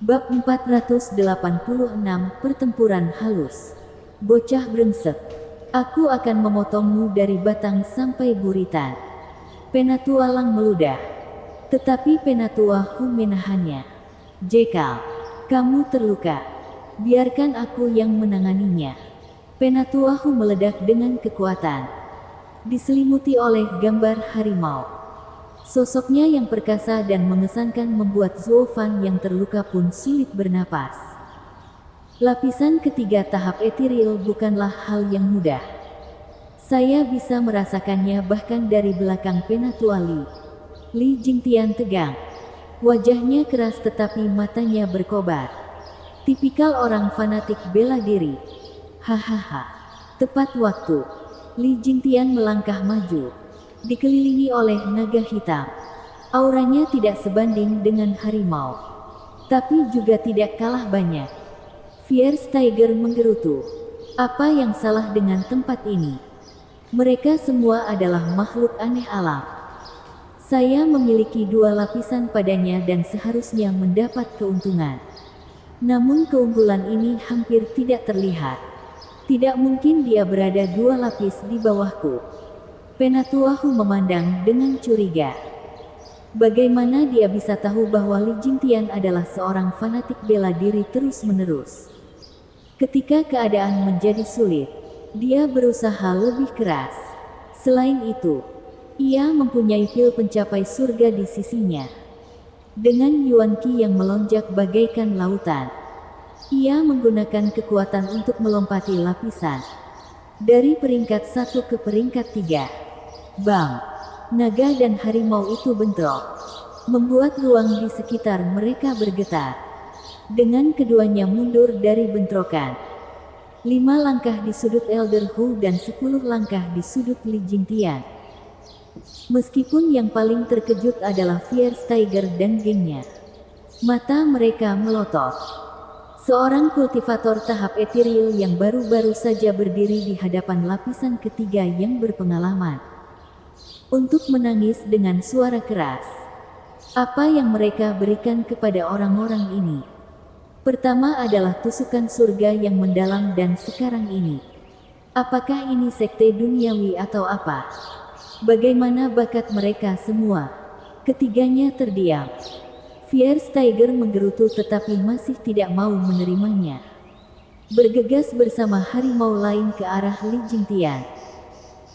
Bab 486 Pertempuran Halus. Bocah brengsek, aku akan memotongmu dari batang sampai buritan. Penatualang meludah, tetapi Penatuahu menahannya. Jekal, kamu terluka. Biarkan aku yang menanganinya. Penatuahu meledak dengan kekuatan, diselimuti oleh gambar harimau. Sosoknya yang perkasa dan mengesankan membuat Zuofan yang terluka pun sulit bernapas. Lapisan ketiga tahap etiril bukanlah hal yang mudah. Saya bisa merasakannya bahkan dari belakang Penatua Li. Li Jingtian tegang. Wajahnya keras tetapi matanya berkobar. Tipikal orang fanatik bela diri. Hahaha. Tepat waktu. Li Jingtian melangkah maju. Dikelilingi oleh naga hitam. Auranya tidak sebanding dengan harimau, tapi juga tidak kalah banyak. Fierce Tiger menggerutu. Apa yang salah dengan tempat ini? Mereka semua adalah makhluk aneh alam. Saya memiliki dua lapisan padanya dan seharusnya mendapat keuntungan. Namun keunggulan ini hampir tidak terlihat. Tidak mungkin dia berada dua lapis di bawahku. Penatuahu memandang dengan curiga. Bagaimana dia bisa tahu bahwa Li Jingtian adalah seorang fanatik bela diri terus-menerus? Ketika keadaan menjadi sulit, dia berusaha lebih keras. Selain itu, ia mempunyai pil pencapai surga di sisinya. Dengan Yuan Qi yang melonjak bagaikan lautan, ia menggunakan kekuatan untuk melompati lapisan. Dari peringkat 1 ke peringkat 3. Bang! Naga dan harimau itu bentrok, membuat ruang di sekitar mereka bergetar. Dengan keduanya mundur dari bentrokan, 5 langkah di sudut Elder Hu dan 10 langkah di sudut Li Jingtian. Meskipun yang paling terkejut adalah Fierce Tiger dan gengnya. Mata mereka melotot. Seorang kultivator tahap etiril yang baru-baru saja berdiri di hadapan lapisan ketiga yang berpengalaman. Untuk menangis dengan suara keras. Apa yang mereka berikan kepada orang-orang ini? Pertama adalah tusukan surga yang mendalam dan sekarang ini. Apakah ini sekte duniawi atau apa? Bagaimana bakat mereka semua? Ketiganya terdiam. Fierce Tiger menggerutu tetapi masih tidak mau menerimanya. Bergegas bersama harimau lain ke arah Li Jingtian.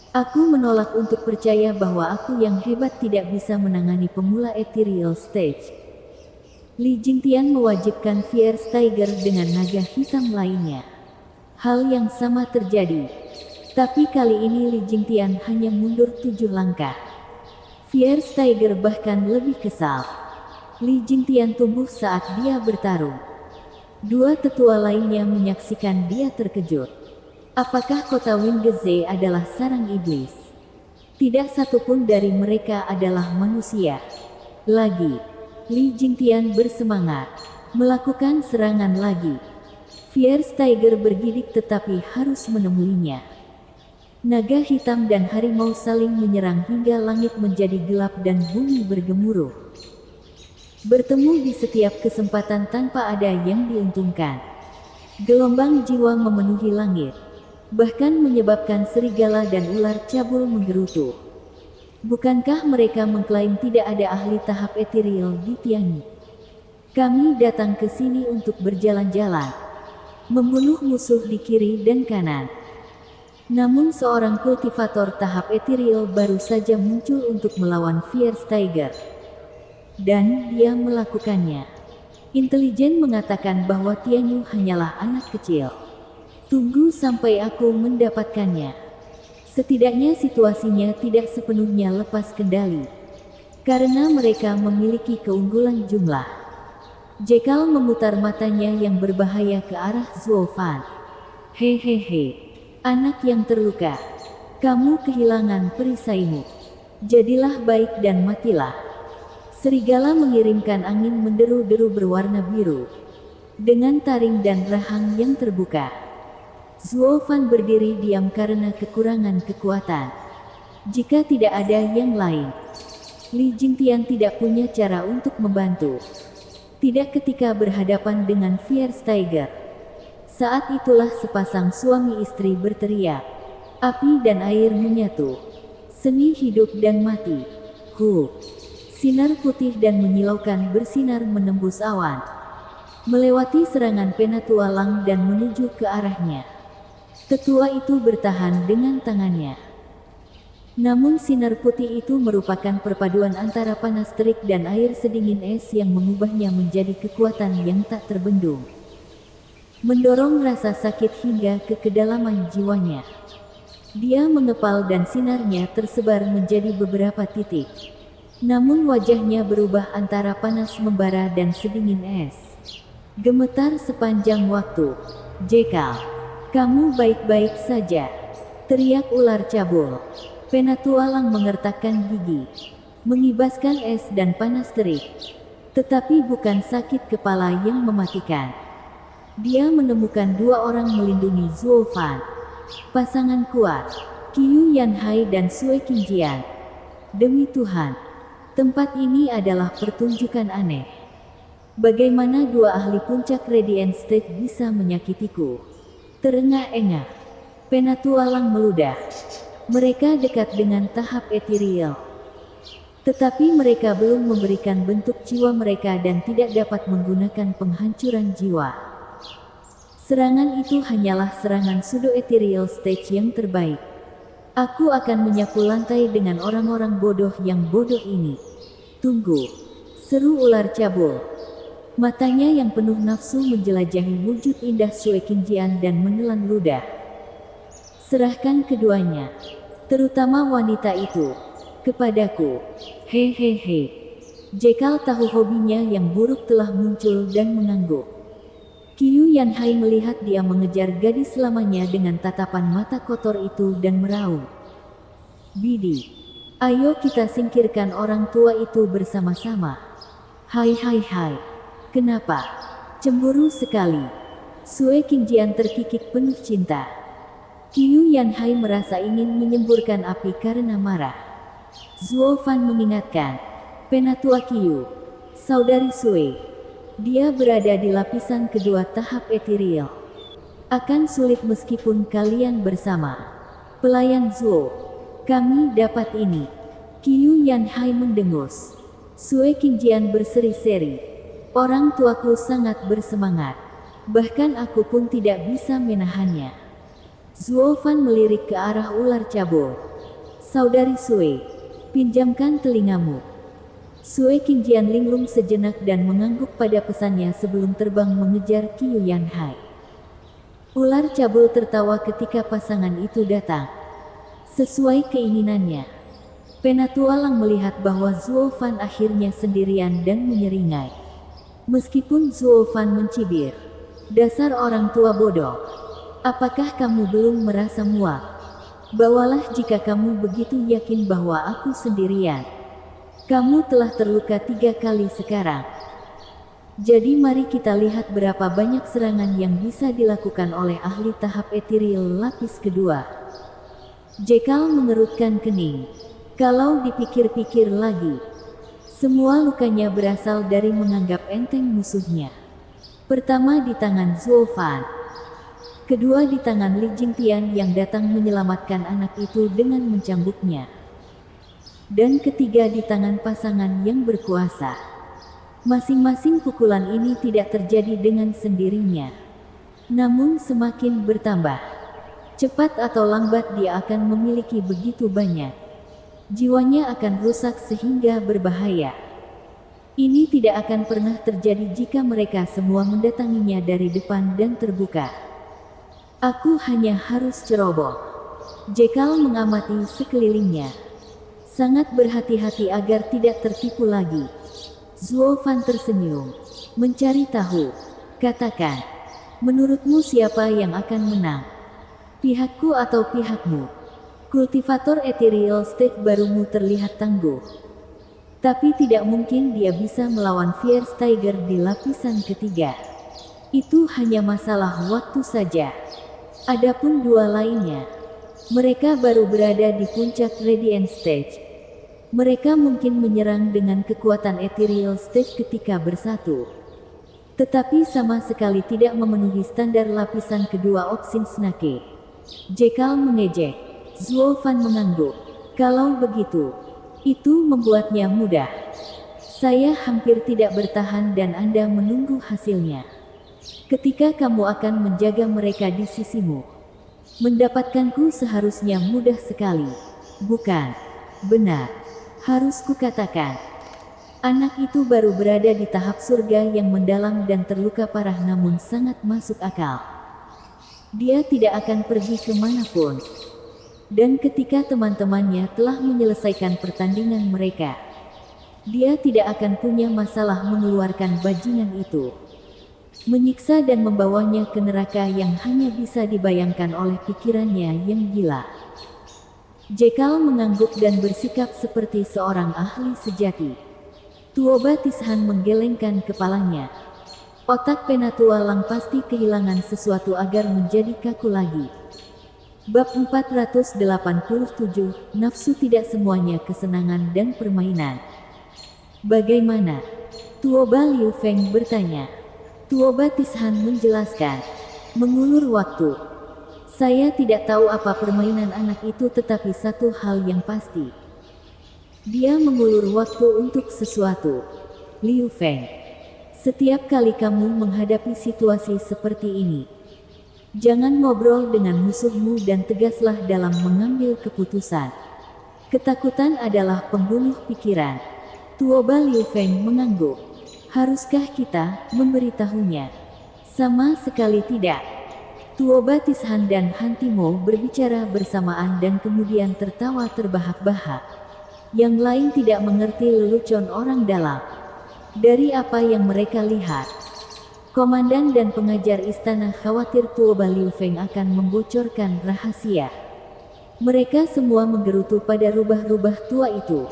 Aku menolak untuk percaya bahwa aku yang hebat tidak bisa menangani pemula ethereal stage. Li Jingtian mewajibkan Fierce Tiger dengan naga hitam lainnya. Hal yang sama terjadi. Tapi kali ini Li Jingtian hanya mundur 7 langkah. Fierce Tiger bahkan lebih kesal. Li Jingtian tumbuh saat dia bertarung. Dua tetua lainnya menyaksikan dia terkejut. Apakah kota Wingeze adalah sarang iblis? Tidak satupun dari mereka adalah manusia. Lagi, Li Jingtian bersemangat, melakukan serangan lagi. Fierce Tiger bergidik tetapi harus menemuinya. Naga hitam dan harimau saling menyerang hingga langit menjadi gelap dan bumi bergemuruh. Bertemu di setiap kesempatan tanpa ada yang diuntungkan. Gelombang jiwa memenuhi langit, bahkan menyebabkan serigala dan ular cabul menggerutu. Bukankah mereka mengklaim tidak ada ahli tahap etiril di Tianyi? Kami datang ke sini untuk berjalan-jalan, membunuh musuh di kiri dan kanan. Namun seorang kultivator tahap etiril baru saja muncul untuk melawan Fierce Tiger. Dan dia melakukannya. Intelijen mengatakan bahwa Tianyu hanyalah anak kecil. Tunggu sampai aku mendapatkannya. Setidaknya situasinya tidak sepenuhnya lepas kendali. Karena mereka memiliki keunggulan jumlah. Jekal memutar matanya yang berbahaya ke arah Zuofan. Hehehe. Anak yang terluka. Kamu kehilangan perisaimu. Jadilah baik dan matilah. Serigala mengirimkan angin menderu-deru berwarna biru. Dengan taring dan rahang yang terbuka. Zuofan berdiri diam karena kekurangan kekuatan. Jika tidak ada yang lain, Li Jingtian tidak punya cara untuk membantu. Tidak ketika berhadapan dengan Fierce Tiger. Saat itulah sepasang suami istri berteriak. Api dan air menyatu. Seni hidup dan mati. Sinar putih dan menyilaukan bersinar menembus awan, melewati serangan Penatualang dan menuju ke arahnya. Tetua itu bertahan dengan tangannya. Namun sinar putih itu merupakan perpaduan antara panas terik dan air sedingin es yang mengubahnya menjadi kekuatan yang tak terbendung. Mendorong rasa sakit hingga ke kedalaman jiwanya. Dia mengepal dan sinarnya tersebar menjadi beberapa titik. Namun wajahnya berubah antara panas membara dan sedingin es. Gemetar sepanjang waktu. Jekal, kamu baik-baik saja? Teriak ular cabul. Penatualang mengertakkan gigi, mengibaskan es dan panas terik. Tetapi bukan sakit kepala yang mematikan. Dia menemukan dua orang melindungi Zuo Fan. Pasangan kuat, Qiu Yanhai dan Sue Qingjian. Demi Tuhan, tempat ini adalah pertunjukan aneh. Bagaimana dua ahli puncak Radiant State bisa menyakitiku? Terengah-engah. Penatualang meludah. Mereka dekat dengan tahap ethereal. Tetapi mereka belum memberikan bentuk jiwa mereka dan tidak dapat menggunakan penghancuran jiwa. Serangan itu hanyalah serangan pseudo-ethereal stage yang terbaik. Aku akan menyapu lantai dengan orang-orang bodoh yang bodoh ini. Tunggu, seru ular cabul. Matanya yang penuh nafsu menjelajahi wujud indah Sue Qingjian dan menelan ludah. Serahkan keduanya, terutama wanita itu, kepadaku. Hehehe. Jekal tahu hobinya yang buruk telah muncul dan mengangguk. Qiu Yanhai melihat dia mengejar gadis lamanya dengan tatapan mata kotor itu dan meraung. Bidi, ayo kita singkirkan orang tua itu bersama-sama. Hai. Kenapa? Cemburu sekali. Sue Qingjian terkikik penuh cinta. Qiu Yanhai merasa ingin menyemburkan api karena marah. Zuo Fan mengingatkan, Penatua Qiu, saudari Sue, dia berada di lapisan kedua tahap ethereal. Akan sulit meskipun kalian bersama. Pelayan Zuo, kami dapat ini. Qiu Yanhai mendengus. Sue Qingjian berseri-seri. Orang tuaku sangat bersemangat. Bahkan aku pun tidak bisa menahannya. Zuo Fan melirik ke arah ular cabul. Saudari Sue, pinjamkan telingamu. Sue Qingjian linglung sejenak dan mengangguk pada pesannya sebelum terbang mengejar Qiu Yanhai. Ular cabul tertawa ketika pasangan itu datang. Sesuai keinginannya. Penatualang melihat bahwa Zuo Fan akhirnya sendirian dan menyeringai. Meskipun Zuo Fan mencibir, dasar orang tua bodoh. Apakah kamu belum merasa muak? Bawalah jika kamu begitu yakin bahwa aku sendirian. Kamu telah terluka 3 kali sekarang. Jadi mari kita lihat berapa banyak serangan yang bisa dilakukan oleh ahli tahap ethereal lapis kedua. Jekal mengerutkan kening. Kalau dipikir-pikir lagi, semua lukanya berasal dari menganggap enteng musuhnya. Pertama di tangan Zuo Fan. Kedua di tangan Li Jingtian yang datang menyelamatkan anak itu dengan mencambuknya. Dan ketiga di tangan pasangan yang berkuasa. Masing-masing pukulan ini tidak terjadi dengan sendirinya. Namun semakin bertambah. Cepat atau lambat dia akan memiliki begitu banyak. Jiwanya akan rusak sehingga berbahaya. Ini tidak akan pernah terjadi jika mereka semua mendatanginya dari depan dan terbuka. Aku hanya harus ceroboh. Jekal mengamati sekelilingnya. Sangat berhati-hati agar tidak tertipu lagi. Zuo Fan tersenyum. Mencari tahu. Katakan. Menurutmu siapa yang akan menang? Pihakku atau pihakmu? Kultivator Ethereal State barumu terlihat tangguh. Tapi tidak mungkin dia bisa melawan Fierce Tiger di lapisan ketiga. Itu hanya masalah waktu saja. Adapun dua lainnya, mereka baru berada di puncak Radiant Stage. Mereka mungkin menyerang dengan kekuatan Ethereal Stage ketika bersatu. tetapi sama sekali tidak memenuhi standar lapisan kedua Oxin Snake. Jekyll mengejek. Zuo Fan mengangguk. Kalau begitu, itu membuatnya mudah. Saya hampir tidak bertahan dan Anda menunggu hasilnya. Ketika kamu akan menjaga mereka di sisimu, mendapatkanku seharusnya mudah sekali. Bukan? Benar. Harus kukatakan. Anak itu baru berada di tahap surga yang mendalam dan terluka parah namun sangat masuk akal. Dia tidak akan pergi kemanapun. Dan ketika teman-temannya telah menyelesaikan pertandingan mereka, dia tidak akan punya masalah mengeluarkan bajingan itu. Menyiksa dan membawanya ke neraka yang hanya bisa dibayangkan oleh pikirannya yang gila. Jekyll mengangguk dan bersikap seperti seorang ahli sejati. Tuoba Tishan menggelengkan kepalanya. Otak Penatua Lang pasti kehilangan sesuatu agar menjadi kaku lagi. Bab 487, Nafsu tidak semuanya kesenangan dan permainan. Bagaimana? Tuoba Liu Feng bertanya. Tuoba Tishan menjelaskan. Mengulur waktu. Saya tidak tahu apa permainan anak itu tetapi satu hal yang pasti. Dia mengulur waktu untuk sesuatu. Liu Feng, setiap kali kamu menghadapi situasi seperti ini, jangan ngobrol dengan musuhmu dan tegaslah dalam mengambil keputusan. Ketakutan adalah pembunuh pikiran. Tuoba Liu Feng mengangguk. Haruskah kita memberitahunya? Sama sekali tidak. Tuoba Tishan dan Han Timo berbicara bersamaan dan kemudian tertawa terbahak-bahak. Yang lain tidak mengerti lelucon orang dalam. Dari apa yang mereka lihat, komandan dan pengajar istana khawatir Tuoba Liu Feng akan membocorkan rahasia. Mereka semua menggerutu pada rubah-rubah tua itu.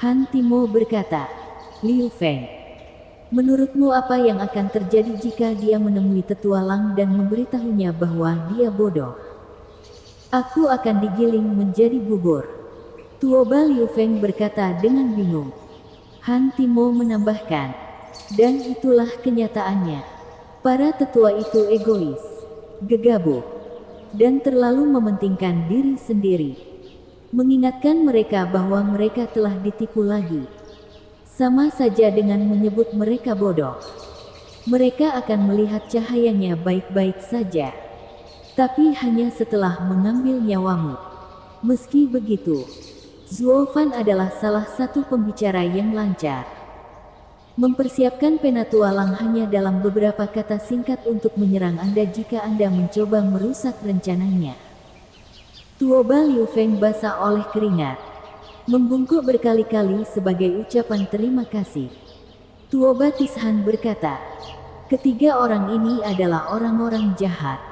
Han Timo berkata, Liu Feng, menurutmu apa yang akan terjadi jika dia menemui Tetua Lang dan memberitahunya bahwa dia bodoh? Aku akan digiling menjadi bubur. Tuoba Liu Feng berkata dengan bingung. Han Timo menambahkan, dan itulah kenyataannya. Para tetua itu egois, gegabah, dan terlalu mementingkan diri sendiri. Mengingatkan mereka bahwa mereka telah ditipu lagi. Sama saja dengan menyebut mereka bodoh. Mereka akan melihat cahayanya baik-baik saja. Tapi hanya setelah mengambil nyawamu. Meski begitu, Zuo Fan adalah salah satu pembicara yang lancar. Mempersiapkan Penatua Lang hanya dalam beberapa kata singkat untuk menyerang Anda jika Anda mencoba merusak rencananya. Tuoba Liu Feng basah oleh keringat. Membungkuk berkali-kali sebagai ucapan terima kasih. Tuoba Tishan berkata, ketiga orang ini adalah orang-orang jahat.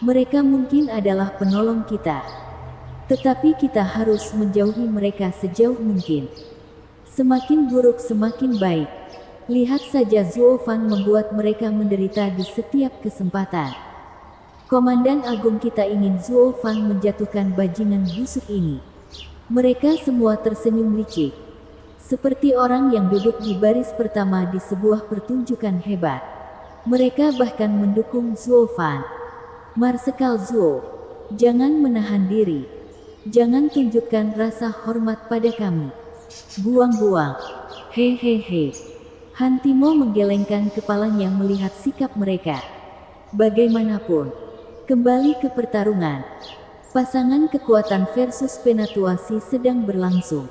Mereka mungkin adalah penolong kita. Tetapi kita harus menjauhi mereka sejauh mungkin. Semakin buruk semakin baik. Lihat saja Zuo Fan membuat mereka menderita di setiap kesempatan. Komandan Agung kita ingin Zuo Fan menjatuhkan bajingan busuk ini. Mereka semua tersenyum licik. Seperti orang yang duduk di baris pertama di sebuah pertunjukan hebat. Mereka bahkan mendukung Zuo Fan. Marsekal Zuo, jangan menahan diri. Jangan tunjukkan rasa hormat pada kami. Buang-buang. Hehehe. Han Timo menggelengkan kepalanya melihat sikap mereka. Bagaimanapun, kembali ke pertarungan. Pasangan kekuatan versus Penatuasi sedang berlangsung.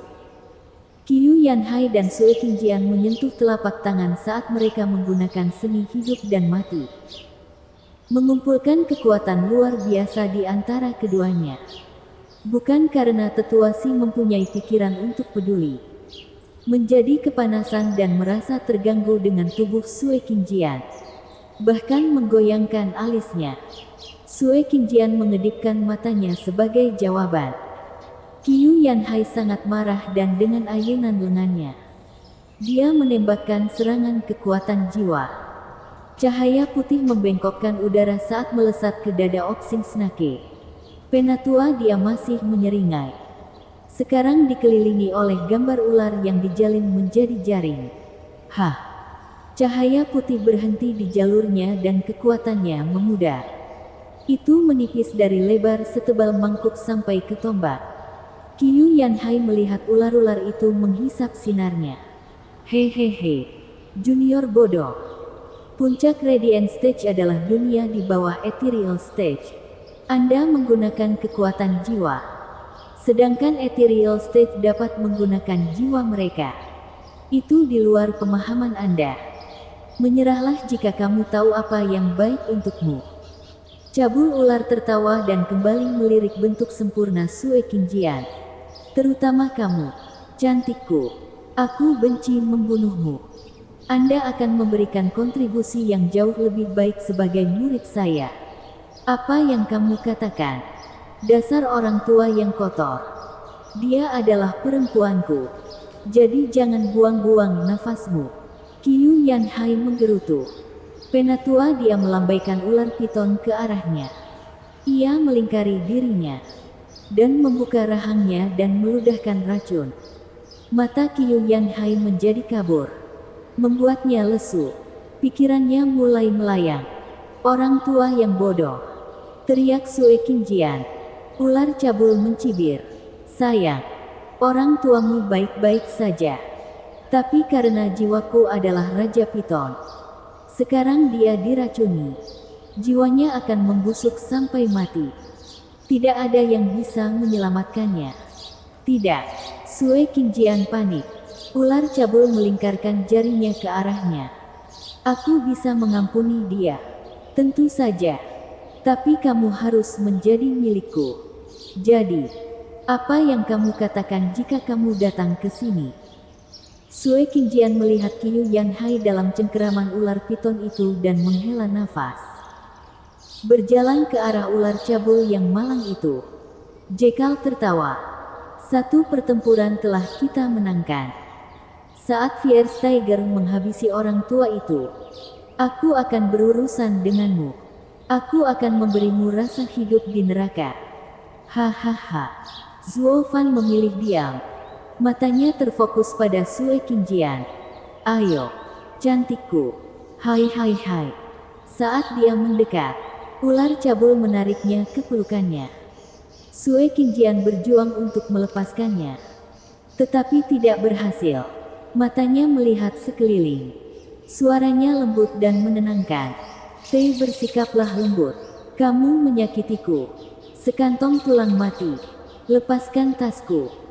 Qiu Yanhai dan Sue Qingjian menyentuh telapak tangan saat mereka menggunakan seni hidup dan mati. Mengumpulkan kekuatan luar biasa di antara keduanya. Bukan karena Tetuasi mempunyai pikiran untuk peduli. Menjadi kepanasan dan merasa terganggu dengan tubuh Sue Qingjian. Bahkan menggoyangkan alisnya. Sue Qingjian mengedipkan matanya sebagai jawaban. Qiu Yanhai sangat marah dan dengan ayunan lengannya, dia menembakkan serangan kekuatan jiwa. Cahaya putih membengkokkan udara saat melesat ke dada Oxin Snake. Penatua dia masih menyeringai. Sekarang dikelilingi oleh gambar ular yang dijalin menjadi jaring. Hah! Cahaya putih berhenti di jalurnya dan kekuatannya memudar. Itu menipis dari lebar setebal mangkuk sampai ke tombak. Qiu Yanhai melihat ular-ular itu menghisap sinarnya. Hehehe, junior bodoh. Puncak Radiant Stage adalah dunia di bawah Ethereal Stage. Anda menggunakan kekuatan jiwa. Sedangkan Ethereal Stage dapat menggunakan jiwa mereka. Itu di luar pemahaman Anda. Menyerahlah jika kamu tahu apa yang baik untukmu. Cabul ular tertawa dan kembali melirik bentuk sempurna Sue Qingjian. Terutama kamu, cantikku. Aku benci membunuhmu. Anda akan memberikan kontribusi yang jauh lebih baik sebagai murid saya. Apa yang kamu katakan? Dasar orang tua yang kotor. Dia adalah perempuanku. Jadi jangan buang-buang nafasmu. Qiu Yanhai menggerutu. Penatua dia melambaikan ular piton ke arahnya. Ia melingkari dirinya dan membuka rahangnya dan meludahkan racun. Mata Qiu Yanhai menjadi kabur, membuatnya lesu. Pikirannya mulai melayang. Orang tua yang bodoh, teriak Sue Qingjian. Ular cabul mencibir. Sayang, orang tuamu baik-baik saja. Tapi karena jiwaku adalah Raja Piton, sekarang dia diracuni. Jiwanya akan membusuk sampai mati. Tidak ada yang bisa menyelamatkannya. Tidak. Sue Qingjian panik. Ular cabul melingkarkan jarinya ke arahnya. Aku bisa mengampuni dia. Tentu saja. Tapi kamu harus menjadi milikku. Jadi, apa yang kamu katakan jika kamu datang ke sini? Sue Qingjian melihat Qiu Yanhai dalam cengkeraman ular piton itu dan menghela nafas. Berjalan ke arah ular cabul yang malang itu. Jekyll tertawa. Satu pertempuran telah kita menangkan. Saat Fierce Tiger menghabisi orang tua itu, aku akan berurusan denganmu. Aku akan memberimu rasa hidup di neraka. Hahaha. Zuo Fan memilih diam. Matanya terfokus pada Sue Qingjian. Ayo, cantikku. Hai hai hai. Saat dia mendekat, ular cabul menariknya ke pelukannya. Sue Qingjian berjuang untuk melepaskannya, tetapi tidak berhasil. Matanya melihat sekeliling. Suaranya lembut dan menenangkan. Tei, bersikaplah lembut. Kamu menyakitiku. Sekantong tulang mati. Lepaskan tasku.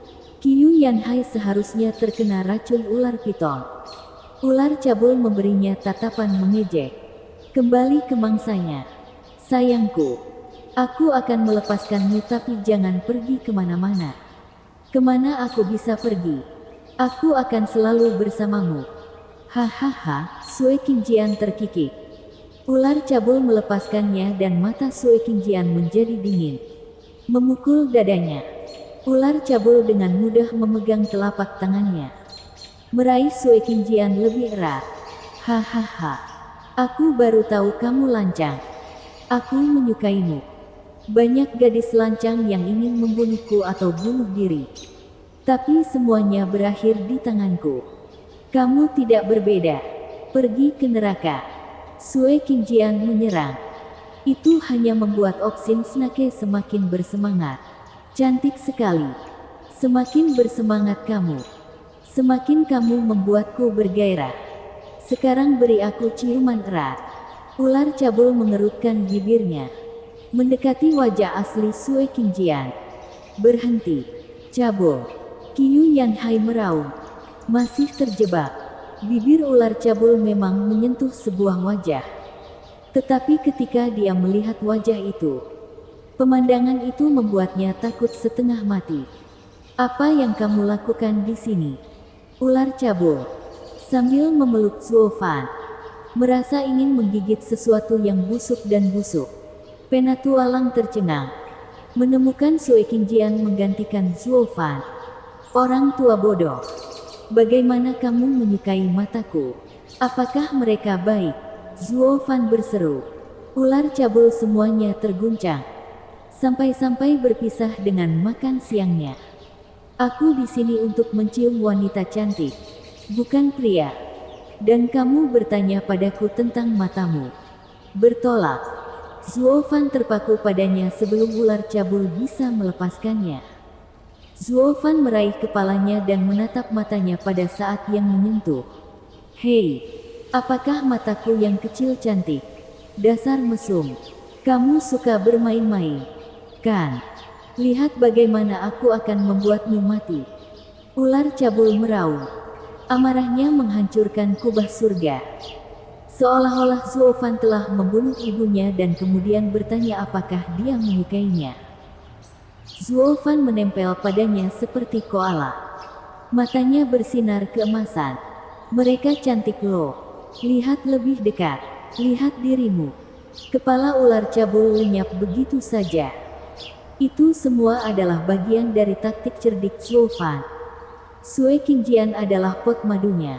Qiu Yanhai seharusnya terkena racun ular piton. Ular cabul memberinya tatapan mengejek. Kembali ke mangsanya. Sayangku, aku akan melepaskanmu tapi jangan pergi kemana-mana. Kemana aku bisa pergi? Aku akan selalu bersamamu. Hahaha, Sue Qingjian terkikik. Ular cabul melepaskannya dan mata Sue Qingjian menjadi dingin. Memukul dadanya. Ular cabul dengan mudah memegang telapak tangannya, meraih Sue Qingjian lebih erat. Hahaha. Aku baru tahu kamu lancang. Aku menyukaimu. Banyak gadis lancang yang ingin membunuhku atau bunuh diri. Tapi semuanya berakhir di tanganku. Kamu tidak berbeda. Pergi ke neraka. Sue Qingjian menyerang. Itu hanya membuat Oxin Snake semakin bersemangat. Cantik sekali. Semakin bersemangat kamu, semakin kamu membuatku bergairah. Sekarang beri aku ciuman erat. Ular cabul mengerutkan bibirnya, mendekati wajah asli Sue Qingjian. Berhenti, cabul. Qiu Yanhai meraung. Masih terjebak. Bibir ular cabul memang menyentuh sebuah wajah. Tetapi ketika dia melihat wajah itu, pemandangan itu membuatnya takut setengah mati. Apa yang kamu lakukan di sini? Ular cabul. Sambil memeluk Zuo Fan, merasa ingin menggigit sesuatu yang busuk dan busuk. Petualang tercengang. Menemukan Sue Qingjian menggantikan Zuo Fan. Orang tua bodoh. Bagaimana kamu menyukai mataku? Apakah mereka baik? Zuo Fan berseru. Ular cabul semuanya terguncang. Sampai-sampai berpisah dengan makan siangnya. Aku di sini untuk mencium wanita cantik, bukan pria. Dan kamu bertanya padaku tentang matamu. Bertolak. Zuo Fan terpaku padanya sebelum ular cabul bisa melepaskannya. Zuo Fan meraih kepalanya dan menatap matanya pada saat yang menyentuh. Hei, apakah mataku yang kecil cantik? Dasar mesum. Kamu suka bermain-main, kan? Lihat bagaimana aku akan membuatmu mati. Ular cabul meraung. Amarahnya menghancurkan kubah surga. Seolah-olah Zuo Fan telah membunuh ibunya dan kemudian bertanya apakah dia menyukainya. Zuo Fan menempel padanya seperti koala. Matanya bersinar keemasan. Mereka cantik loh. Lihat lebih dekat. Lihat dirimu. Kepala ular cabul lenyap begitu saja. Itu semua adalah bagian dari taktik cerdik Zuo Fan. Sui Qingjian adalah pot madunya.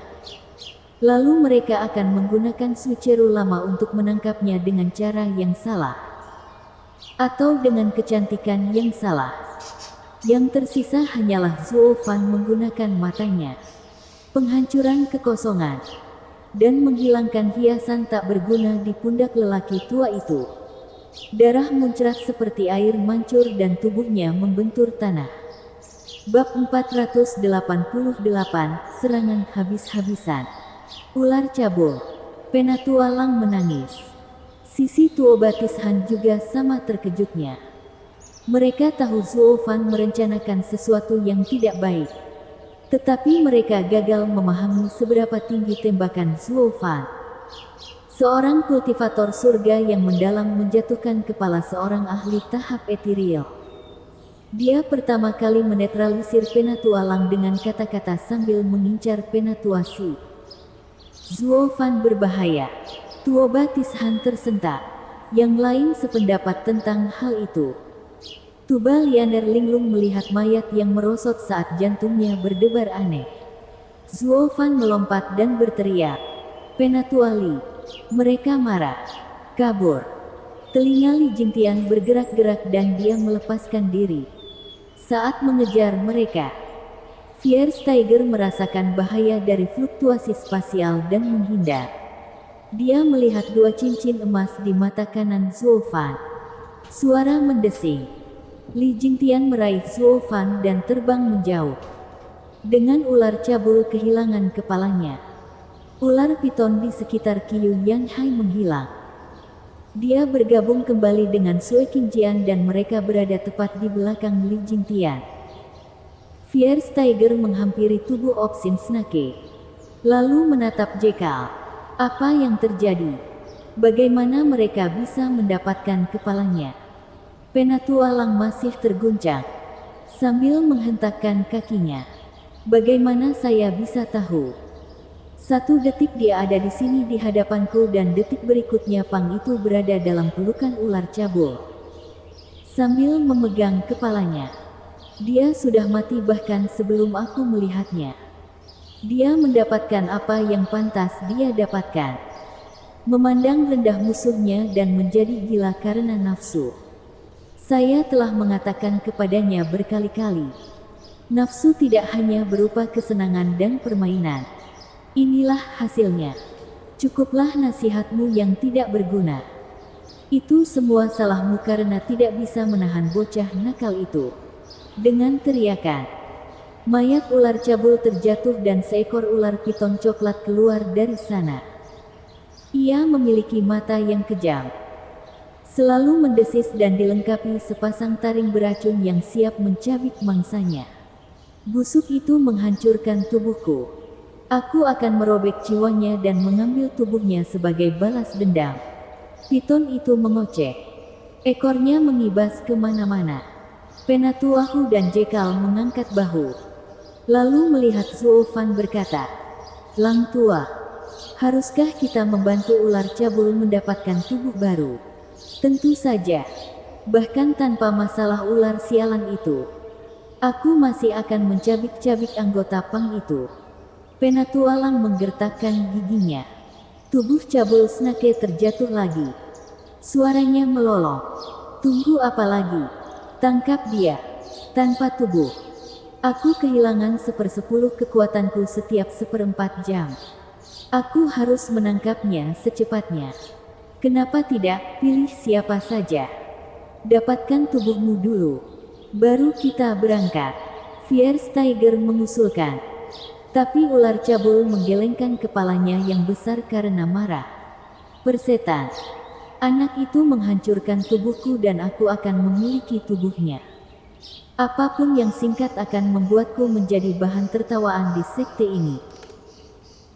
Lalu mereka akan menggunakan switcheroo lama untuk menangkapnya dengan cara yang salah. Atau dengan kecantikan yang salah. Yang tersisa hanyalah Zuo Fan menggunakan matanya. Penghancuran kekosongan. Dan menghilangkan hiasan tak berguna di pundak lelaki tua itu. Darah muncrat seperti air mancur dan tubuhnya membentur tanah. Bab 488, Serangan habis-habisan. Ular cabul. Penatualang menangis. Sisi Tuo Batishan juga sama terkejutnya. Mereka tahu Zuo Fan merencanakan sesuatu yang tidak baik. Tetapi mereka gagal memahami seberapa tinggi tembakan Zuo Fan. Seorang kultivator surga yang mendalam menjatuhkan kepala seorang ahli tahap ethereal. Dia pertama kali menetralisir Penatualang dengan kata-kata sambil mengincar Penatuasi. Zuo Fan berbahaya. Tuo Batishan tersentak. Yang lain sependapat tentang hal itu. Tuba Lianer linglung melihat mayat yang merosot saat jantungnya berdebar aneh. Zuo Fan melompat dan berteriak. Penatuali. Mereka marah. Kabur. Telinga Li Jingtian bergerak-gerak dan dia melepaskan diri. Saat mengejar mereka, Fierce Tiger merasakan bahaya dari fluktuasi spasial dan menghindar. Dia melihat dua cincin emas di mata kanan Zuo Fan. Suara mendesing. Li Jingtian meraih Zuo Fan dan terbang menjauh. Dengan ular cabul kehilangan kepalanya. Ular piton di sekitar Qiu Yanhai menghilang. Dia bergabung kembali dengan Sui Qingjian dan mereka berada tepat di belakang Li Jingtian. Fierce Tiger menghampiri tubuh Obsin Snake. Lalu menatap Jekal. Apa yang terjadi? Bagaimana mereka bisa mendapatkan kepalanya? Penatualang masih terguncang. Sambil menghentakkan kakinya. Bagaimana saya bisa tahu? 1 detik dia ada di sini di hadapanku dan detik berikutnya Pang itu berada dalam pelukan ular cabul. Sambil memegang kepalanya. Dia sudah mati bahkan sebelum aku melihatnya. Dia mendapatkan apa yang pantas dia dapatkan. Memandang rendah musuhnya dan menjadi gila karena nafsu. Saya telah mengatakan kepadanya berkali-kali. Nafsu tidak hanya berupa kesenangan dan permainan. Inilah hasilnya. Cukuplah nasihatmu yang tidak berguna. Itu semua salahmu karena tidak bisa menahan bocah nakal itu. Dengan teriakan, mayat ular cabul terjatuh dan seekor ular piton coklat keluar dari sana. Ia memiliki mata yang kejam. Selalu mendesis dan dilengkapi sepasang taring beracun yang siap mencabik mangsanya. Busuk itu menghancurkan tubuhku. Aku akan merobek jiwanya dan mengambil tubuhnya sebagai balas dendam. Piton itu mengoceh. Ekornya mengibas kemana-mana. Penatuahu dan Jekal mengangkat bahu. Lalu melihat Zuo Fan berkata, Lang tua, haruskah kita membantu ular cabul mendapatkan tubuh baru? Tentu saja. Bahkan tanpa masalah ular sialan itu. Aku masih akan mencabik-cabik anggota Pang itu. Penatualang menggertakkan giginya. Tubuh cabul Snake terjatuh lagi. Suaranya melolong. Tunggu apa lagi? Tangkap dia. Tanpa tubuh. Aku kehilangan 1/10 kekuatanku setiap 1/4 jam. Aku harus menangkapnya secepatnya. Kenapa tidak, pilih siapa saja. Dapatkan tubuhmu dulu. Baru kita berangkat. Tiger mengusulkan. Tapi ular cabul menggelengkan kepalanya yang besar karena marah. Persetan. Anak itu menghancurkan tubuhku dan aku akan memiliki tubuhnya. Apapun yang singkat akan membuatku menjadi bahan tertawaan di sekte ini.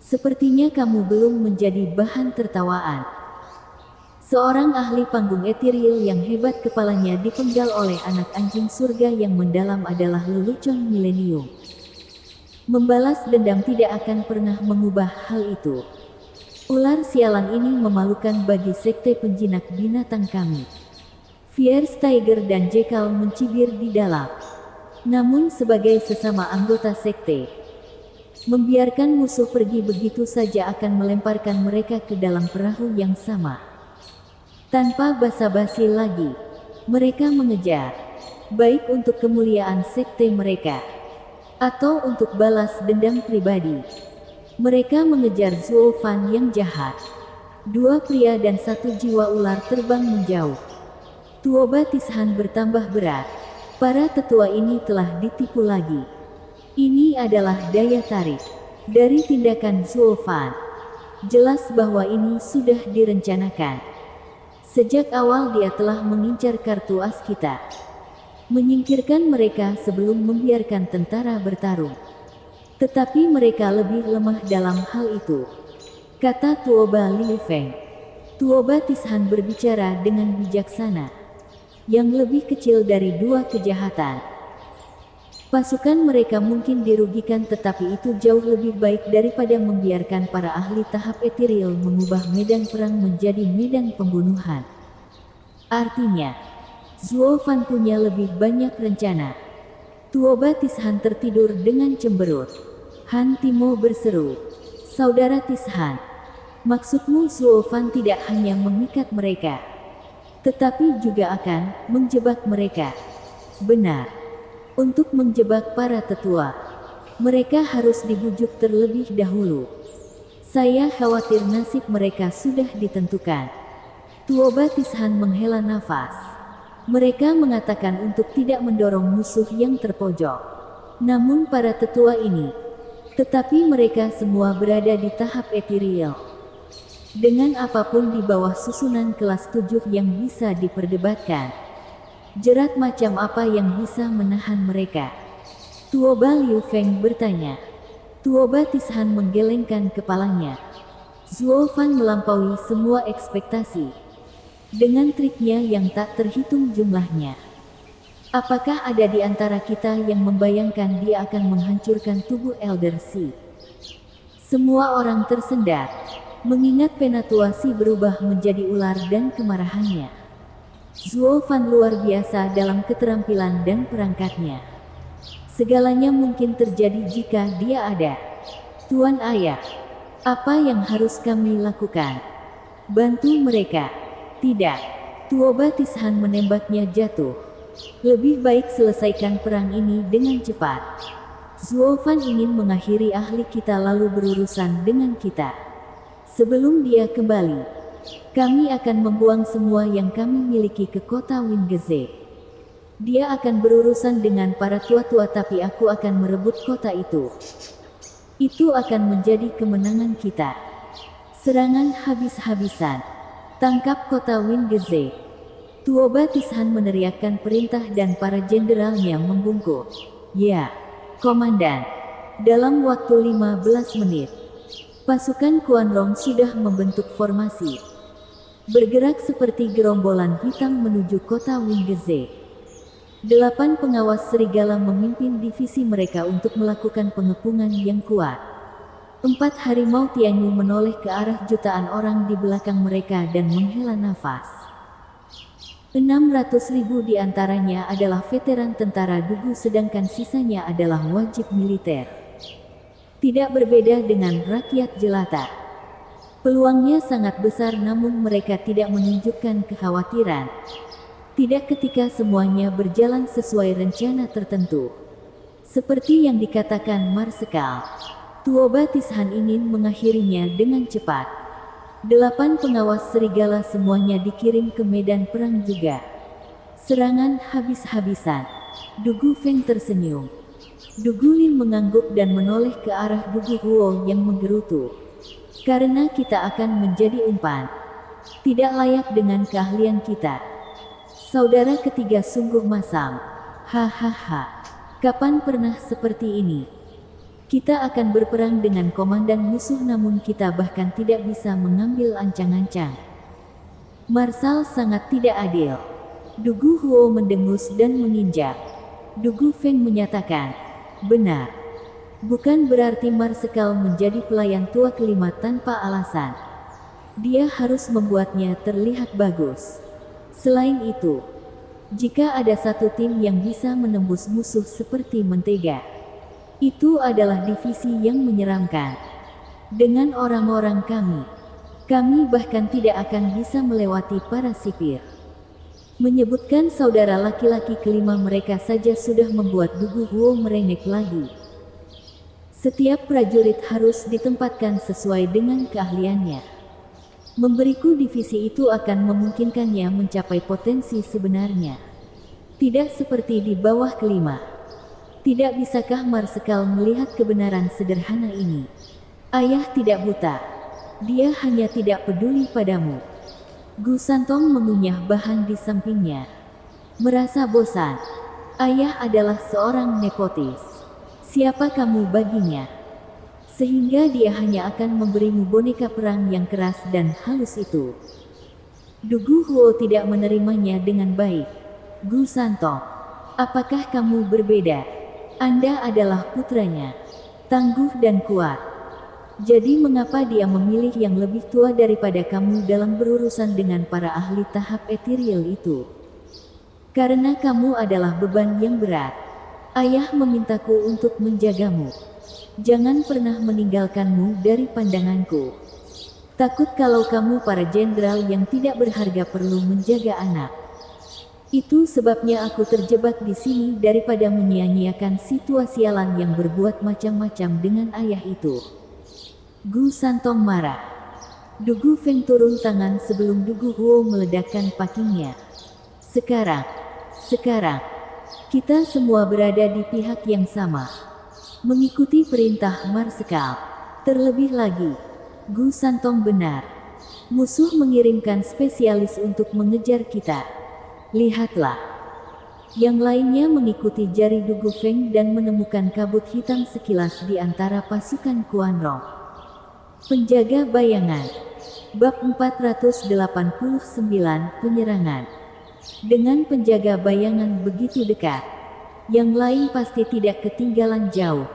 Sepertinya kamu belum menjadi bahan tertawaan. Seorang ahli panggung etiril yang hebat kepalanya dipenggal oleh anak anjing surga yang mendalam adalah lelucon milenium. Membalas dendam tidak akan pernah mengubah hal itu. Ular sialan ini memalukan bagi sekte penjinak binatang kami. Tiger dan Jekyll mencibir di dalam. Namun sebagai sesama anggota sekte, membiarkan musuh pergi begitu saja akan melemparkan mereka ke dalam perahu yang sama. Tanpa basa-basi lagi, mereka mengejar, baik untuk kemuliaan sekte mereka, atau untuk balas dendam pribadi. Mereka mengejar Zulfan yang jahat. 2 pria dan 1 jiwa ular terbang menjauh. Tuoba Tishan bertambah berat. Para tetua ini telah ditipu lagi. Ini adalah daya tarik dari tindakan Zulfan. Jelas bahwa ini sudah direncanakan. Sejak awal dia telah mengincar kartu as kita. Menyingkirkan mereka sebelum membiarkan tentara bertarung. Tetapi mereka lebih lemah dalam hal itu, kata Tuoba Liu Feng. Tuoba Tishan berbicara dengan bijaksana. Yang lebih kecil dari 2 kejahatan. Pasukan mereka mungkin dirugikan, tetapi itu jauh lebih baik daripada membiarkan para ahli tahap etiril mengubah medan perang menjadi medan pembunuhan. Artinya, Zulfan punya lebih banyak rencana. Tuoba Tishan tertidur dengan cemberut. Han Timo berseru, "Saudara Tishan, maksudmu Zulfan tidak hanya mengikat mereka, tetapi juga akan menjebak mereka?" Benar. Untuk menjebak para tetua, mereka harus dibujuk terlebih dahulu. Saya khawatir nasib mereka sudah ditentukan. Tuoba Tishan menghela nafas. Mereka mengatakan untuk tidak mendorong musuh yang terpojok. Namun para tetua ini, tetapi mereka semua berada di tahap etiril. Dengan apapun di bawah susunan kelas 7 yang bisa diperdebatkan. Jerat macam apa yang bisa menahan mereka? Tuoba Liu Feng bertanya. Tuoba Tishan menggelengkan kepalanya. Zulfan melampaui semua ekspektasi. Dengan triknya yang tak terhitung jumlahnya. Apakah ada di antara kita yang membayangkan dia akan menghancurkan tubuh Elder Si? Semua orang tersendat, mengingat Penatua Si berubah menjadi ular dan kemarahannya. Zulfan luar biasa dalam keterampilan dan perangkatnya. Segalanya mungkin terjadi jika dia ada. Tuan Ayah, apa yang harus kami lakukan? Bantu mereka? Tidak. Tuoba Tishan menembaknya jatuh. Lebih baik selesaikan perang ini dengan cepat. Zulfan ingin mengakhiri ahli kita lalu berurusan dengan kita. Sebelum dia kembali, kami akan membuang semua yang kami miliki ke kota Wingeze. Dia akan berurusan dengan para tua-tua, tapi aku akan merebut kota itu. Itu akan menjadi kemenangan kita. Serangan habis-habisan. Tangkap kota Wingeze. Tuoba Tishan meneriakkan perintah dan para jenderalnya membungkuk. Ya, Komandan. Dalam waktu 15 menit, pasukan Quanrong sudah membentuk formasi. Bergerak seperti gerombolan hitam menuju kota Wingeze. 8 pengawas serigala memimpin divisi mereka untuk melakukan pengepungan yang kuat. 4 harimau Tianyu menoleh ke arah jutaan orang di belakang mereka dan menghela nafas. 600.000 di antaranya adalah veteran tentara Dugu, sedangkan sisanya adalah wajib militer. Tidak berbeda dengan rakyat jelata. Peluangnya sangat besar, namun mereka tidak menunjukkan kekhawatiran. Tidak ketika semuanya berjalan sesuai rencana tertentu. Seperti yang dikatakan Marsekal. Tuoba Tishan ingin mengakhirinya dengan cepat. 8 pengawas serigala semuanya dikirim ke medan perang juga. Serangan habis-habisan. Dugu Feng tersenyum. Dugu Lin mengangguk dan menoleh ke arah Dugu Huo yang menggerutu. Karena kita akan menjadi umpan. Tidak layak dengan keahlian kita. Saudara ketiga sungguh masam. Hahaha. Kapan pernah seperti ini? Kita akan berperang dengan komandan musuh namun kita bahkan tidak bisa mengambil ancang-ancang. Marsal sangat tidak adil. Dugu Huo mendengus dan menginjak. Dugu Feng menyatakan, benar. Bukan berarti Marsekal menjadi pelayan tua kelima tanpa alasan. Dia harus membuatnya terlihat bagus. Selain itu, jika ada satu tim yang bisa menembus musuh seperti mentega, itu adalah divisi yang menyeramkan. Dengan orang-orang kami bahkan tidak akan bisa melewati para sipir. Menyebutkan saudara laki-laki kelima mereka saja sudah membuat Dugu Huo merengek lagi. Setiap prajurit harus ditempatkan sesuai dengan keahliannya. Memberiku divisi itu akan memungkinkannya mencapai potensi sebenarnya. Tidak seperti di bawah kelima. Tidak bisakah Marsekal melihat kebenaran sederhana ini? Ayah tidak buta. Dia hanya tidak peduli padamu. Gu Santong mengunyah bahan di sampingnya. Merasa bosan. Ayah adalah seorang nepotis. Siapa kamu baginya? Sehingga dia hanya akan memberimu boneka perang yang keras dan halus itu. Dugu Huo tidak menerimanya dengan baik. Gu Santong, apakah kamu berbeda? Anda adalah putranya, tangguh dan kuat. Jadi mengapa dia memilih yang lebih tua daripada kamu dalam berurusan dengan para ahli tahap ethereal itu? Karena kamu adalah beban yang berat. Ayah memintaku untuk menjagamu. Jangan pernah meninggalkanmu dari pandanganku. Takut kalau kamu para jenderal yang tidak berharga perlu menjaga anak. Itu sebabnya aku terjebak di sini daripada menyia-nyiakan situasi sialan yang berbuat macam-macam dengan ayah itu. Gu Santong marah. Dugu Feng turun tangan sebelum Dugu Huo meledakkan pakingnya. Sekarang, kita semua berada di pihak yang sama. Mengikuti perintah Marsekal. Terlebih lagi, Gu Santong benar. Musuh mengirimkan spesialis untuk mengejar kita. Lihatlah. Yang lainnya mengikuti jari Dugu Feng dan menemukan kabut hitam sekilas di antara pasukan Kuan Rong. Penjaga bayangan. Bab 489 Penyerangan. Dengan penjaga bayangan begitu dekat, yang lain pasti tidak ketinggalan jauh.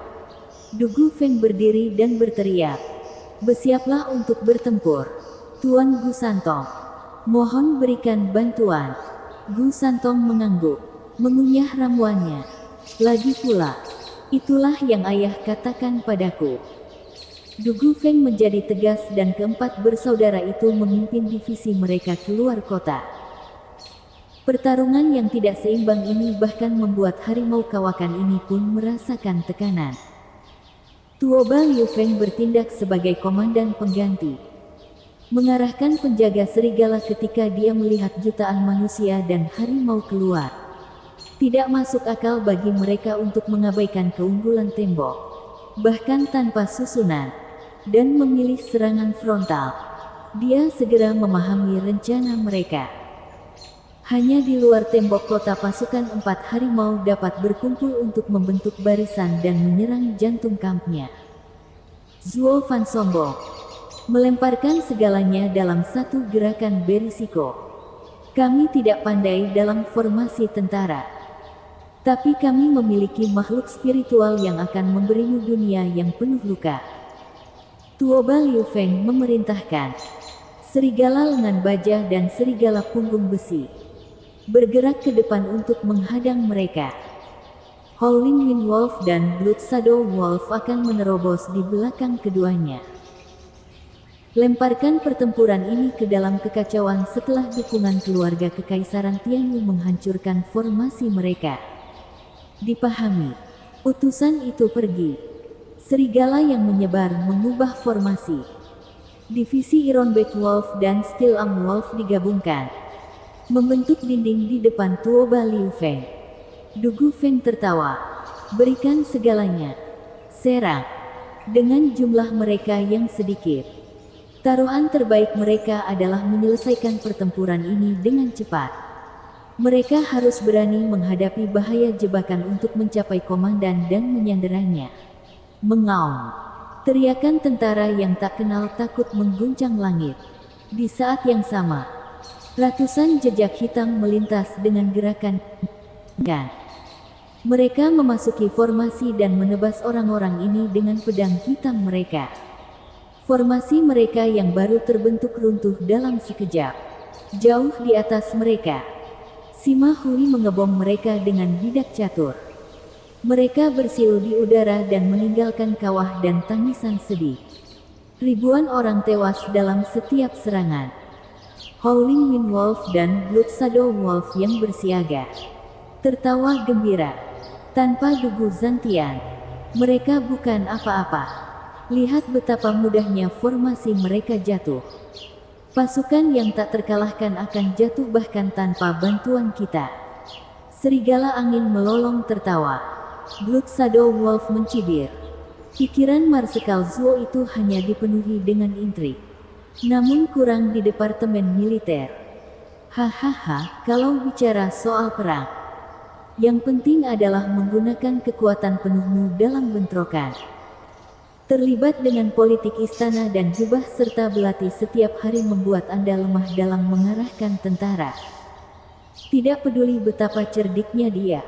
Dugu Feng berdiri dan berteriak, bersiaplah untuk bertempur. Tuan Gu Santong, mohon berikan bantuan. Gu Santong mengangguk, mengunyah ramuannya. Lagi pula, itulah yang ayah katakan padaku. Dugu Feng menjadi tegas dan keempat bersaudara itu memimpin divisi mereka keluar kota. Pertarungan yang tidak seimbang ini bahkan membuat harimau kawakan ini pun merasakan tekanan. Tuoba Liu Feng bertindak sebagai komandan pengganti. Mengarahkan penjaga serigala ketika dia melihat jutaan manusia dan harimau keluar. Tidak masuk akal bagi mereka untuk mengabaikan keunggulan tembok, bahkan tanpa susunan, dan memilih serangan frontal. Dia segera memahami rencana mereka. Hanya di luar tembok kota pasukan 4 harimau dapat berkumpul untuk membentuk barisan dan menyerang jantung kampnya. Zuo Fan sombong. Melemparkan segalanya dalam satu gerakan berisiko. Kami tidak pandai dalam formasi tentara. Tapi kami memiliki makhluk spiritual yang akan memberimu dunia yang penuh luka. Tuoba Liu Feng memerintahkan. Serigala lengan baja dan serigala punggung besi bergerak ke depan untuk menghadang mereka. Howling Wind Wolf dan Blood Shadow Wolf akan menerobos di belakang keduanya. Lemparkan pertempuran ini ke dalam kekacauan setelah dukungan keluarga Kekaisaran Tianyu menghancurkan formasi mereka. Dipahami. Utusan itu pergi. Serigala yang menyebar mengubah formasi. Divisi Ironback Wolf dan Steel Arm Wolf digabungkan, membentuk dinding di depan Tuoba Liu Feng. Dugu Feng tertawa. Berikan segalanya. Serang. Dengan jumlah mereka yang sedikit, taruhan terbaik mereka adalah menyelesaikan pertempuran ini dengan cepat. Mereka harus berani menghadapi bahaya jebakan untuk mencapai komandan dan menyanderanya. Mengaum. Teriakan tentara yang tak kenal takut mengguncang langit. Di saat yang sama, ratusan jejak hitam melintas dengan gerakan gan. Mereka memasuki formasi dan menebas orang-orang ini dengan pedang hitam mereka. Formasi mereka yang baru terbentuk runtuh dalam sekejap. Jauh di atas mereka, Sima Hui mengebom mereka dengan bidak catur. Mereka bersiul di udara dan meninggalkan kawah dan tangisan sedih. Ribuan orang tewas dalam setiap serangan. Howling Wind Wolf dan Blood Shadow Wolf yang bersiaga tertawa gembira. Tanpa Dugu Zantian, mereka bukan apa-apa. Lihat betapa mudahnya formasi mereka jatuh. Pasukan yang tak terkalahkan akan jatuh bahkan tanpa bantuan kita. Serigala angin melolong tertawa. Blood Shadow Wolf mencibir. Pikiran Marsekal Zuo itu hanya dipenuhi dengan intrik. Namun kurang di departemen militer. Hahaha, kalau bicara soal perang, yang penting adalah menggunakan kekuatan penuhmu dalam bentrokan. Terlibat dengan politik istana dan jubah serta belati setiap hari membuat Anda lemah dalam mengarahkan tentara. Tidak peduli betapa cerdiknya dia,